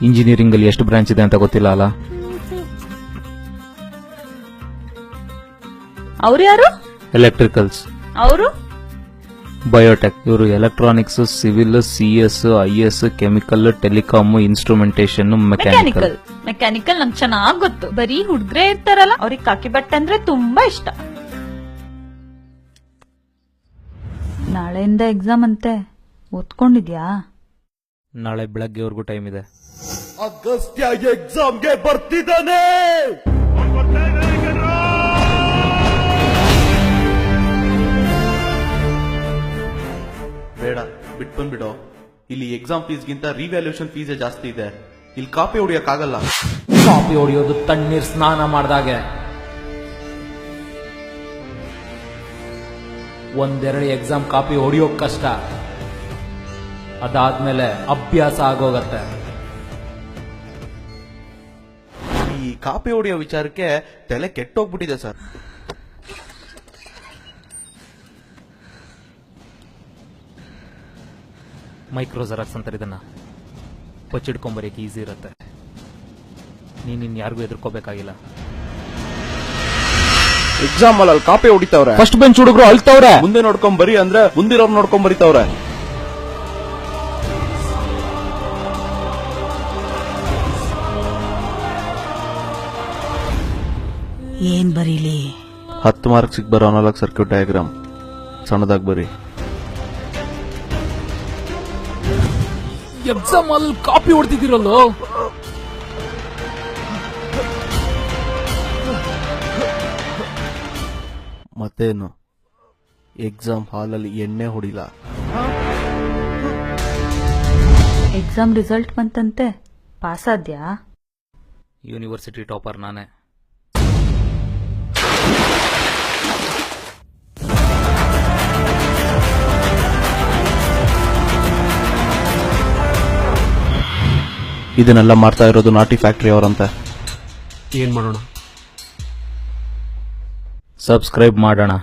Engineering ಅಲ್ಲಿ ಎಷ್ಟು branch ಇದೆ ಅಂತ ಗೊತ್ತಿಲ್ಲ ಅಲ್ಲ. ಅವ್ರು ಯಾರು? ಎಲೆಕ್ಟ್ರಿಕಲ್ಸ್, ಅವರು ಬಯೋಟೆಕ್. ಇವರು electronics, civil, CS, IS, chemical, telecom, instrumentation, mechanical. Mechanical ನಂಗೆ ಚೆನ್ನಾಗ್ ಗೊತ್ತು. ಬರೀ ಹುಡ್ಗ್ರೆ ಇರ್ತಾರಲ್ಲ, ಅವ್ರಿಗೆ ಕಾಕಿ ಬಟ್ಟೆ ಅಂದ್ರೆ ತುಂಬಾ ಇಷ್ಟ. ನಾಳೆಯಿಂದ ಎಕ್ಸಾಮ್ ಅಂತೆ, ಓದ್ಕೊಂಡಿದ್ಯಾ? ನಾಳೆ ಬೆಳಗ್ಗೆವರೆಗೂ ಟೈಮ್ ಇದೆ. ಅಗಸ್ತ್ಯ ಎಕ್ಸಾಮ್ಗೆ ಬರ್ತಿದ್ದಾನೆ. ಬೇಡ, ಬಿಟ್ ಬಂದ್ಬಿಡೋ. ಇಲ್ಲಿ ಎಕ್ಸಾಮ್ ಫೀಸ್ಗಿಂತ ರಿವ್ಯಾಲ್ಯೂಷನ್ ಫೀಸೇ ಜಾಸ್ತಿ ಇದೆ. ಇಲ್ಲಿ ಕಾಪಿ ಹೊಡಿಯಕ್ಕಾಗಲ್ಲ. ಕಾಪಿ ಹೊಡಿಯೋದು ತಣ್ಣೀರ್ ಸ್ನಾನ ಮಾಡ್ದಾಗೆ. ಒಂದೆರಡು ಎಕ್ಸಾಮ್ ಕಾಪಿ ಹೊಡಿಯೋಕ್ ಕಷ್ಟ, ಅದಾದ್ಮೇಲೆ ಅಭ್ಯಾಸ ಆಗೋಗತ್ತೆ. ಈ ಕಾಪಿ ಹೊಡಿಯೋ ವಿಚಾರಕ್ಕೆ ತಲೆ ಕೆಟ್ಟೋಗ್ಬಿಟ್ಟಿದೆ ಸರ್. ಮೈಕ್ರೋ ಜೆರಾಕ್ಸ್ ಅಂತಾರೆ ಇದನ್ನ. ಬಚ್ಚಿಡ್ಕೊಂಬರಿಯಕ್ಕೆ ಈಸಿ ಇರುತ್ತೆ. ನೀನ್ ಯಾರಿಗೂ ಎದುರ್ಕೋಬೇಕಾಗಿಲ್ಲ. ಎಕ್ಸಾಮ್ ಅಲ್ಲಿ ಕಾಪಿ ಹೊಡಿತಾವ್ರೆ. ಫಸ್ಟ್ ಬೆಂಚ್ ಹುಡುಗರು ಅಳ್ತವ್ರೆ. ಮುಂದೆ ನೋಡ್ಕೊಂಡ್ ಬರಿ ಅಂದ್ರೆ ಮುಂದಿರೋರು ನೋಡ್ಕೊಂಡ್ ಬರಿತಾವ್ರೆ. ಏನ್ ಬರೀಲಿ? 10 ಮಾರ್ಕ್ಸ್ ಬರೋ ಅನಲಾಗ್ ಸರ್ಕ್ಯೂಟ್ ಡಯಾಗ್ರಾಮ್ ಸಣ್ಣದಾಗಿ ಬರಿ. ಎಕ್ಸಾಮ್ ಅಲ್ಲಿ ಕಾಪಿ ಹೊಡ್ತಿದ್ದೀರಲ್ಲೋ. ಮತ್ತೇನು, ಎಕ್ಸಾಮ್ ಹಾಲಲ್ಲಿ ಎಣ್ಣೆ ಹೊಡಿಲ್ಲ. ಎಕ್ಸಾಮ್ ರಿಸಲ್ಟ್ ಬಂತಂತೆ, ಪಾಸ್ ಆದ್ಯಾ? ಯೂನಿವರ್ಸಿಟಿ ಟಾಪರ್ ನಾನೇ. ಇದನ್ನೆಲ್ಲ ಮಾಡ್ತಾ ಇರೋದು ನಾಟಿ ಫ್ಯಾಕ್ಟರಿ ಅವರಂತೆ. ಏನ್ ಮಾಡೋಣ? ಸಬ್ಸ್ಕ್ರೈಬ್ ಮಾಡೋಣ.